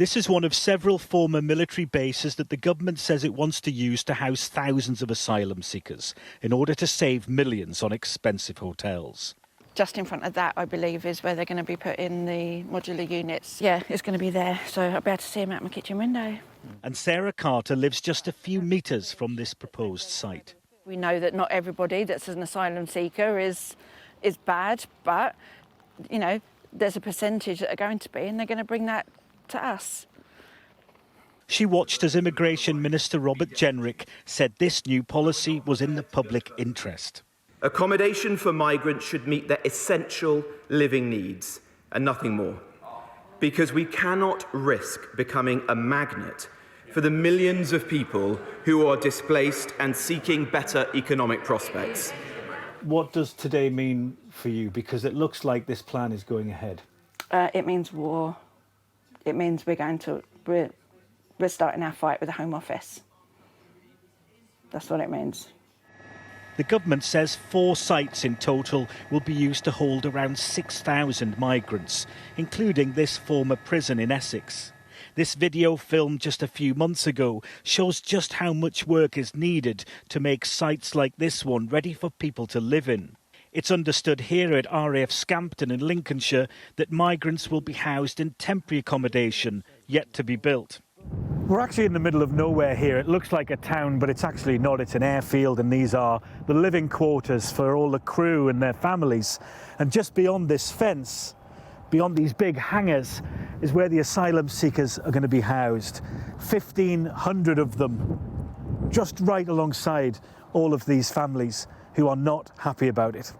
This is one of several former military bases that the government says it wants to use to house thousands of asylum seekers in order to save millions on expensive hotels. Just in front of that, I believe, is where they're going to be putting the modular units. Yeah, it's going to be there, so I'll be able to see them out my kitchen window. And Sarah Carter lives just a few metres from this proposed site. We know that not everybody that's an asylum seeker is bad, but, you know, there's a percentage that are going to be, and they're going to bring that to us. She watched as Immigration Minister Robert Jenrick said this new policy was in the public interest. Accommodation for migrants should meet their essential living needs and nothing more, because we cannot risk becoming a magnet for the millions of people who are displaced and seeking better economic prospects. What does today mean for you? Because it looks like this plan is going ahead. It means war. It means we're starting our fight with the Home Office. That's what it means. The government says 4 sites in total will be used to hold around 6,000 migrants, including this former prison in Essex. This video, filmed just a few months ago, shows just how much work is needed to make sites like this one ready for people to live in. It's understood here at RAF Scampton in Lincolnshire that migrants will be housed in temporary accommodation yet to be built. We're actually in the middle of nowhere here. It looks like a town, but it's actually not. It's an airfield, and these are the living quarters for all the crew and their families. And just beyond this fence, beyond these big hangars, is where the asylum seekers are going to be housed. 1,500 of them, just right alongside all of these families who are not happy about it.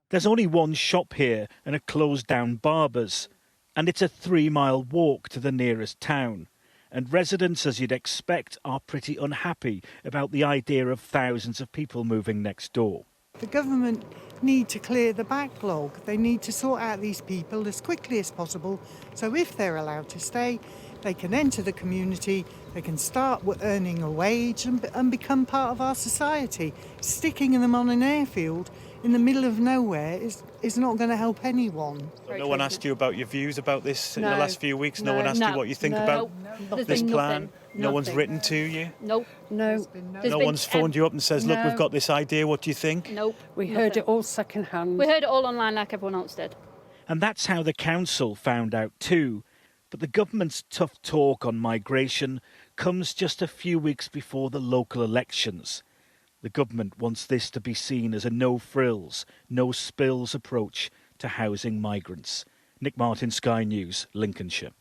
There's only one shop here and a closed-down Barber's, and it's a 3-mile walk to the nearest town. And residents, as you'd expect, are pretty unhappy about the idea of thousands of people moving next door. The government need to clear the backlog. They need to sort out these people as quickly as possible, so if they're allowed to stay, they can enter the community, they can start earning a wage and become part of our society. Sticking them on an airfield in the middle of nowhere is not going to help anyone. No one asked you about your views about this in the last few weeks? No one asked you what you think about this plan? No one's written to you? Nope. No. No one's phoned you up and says, look, we've got this idea, what do you think? Nope. We heard it all second-hand. We heard it all online like everyone else did. And that's how the council found out too. But the government's tough talk on migration comes just a few weeks before the local elections. The government wants this to be seen as a no-frills, no-spills approach to housing migrants. Nick Martin, Sky News, Lincolnshire.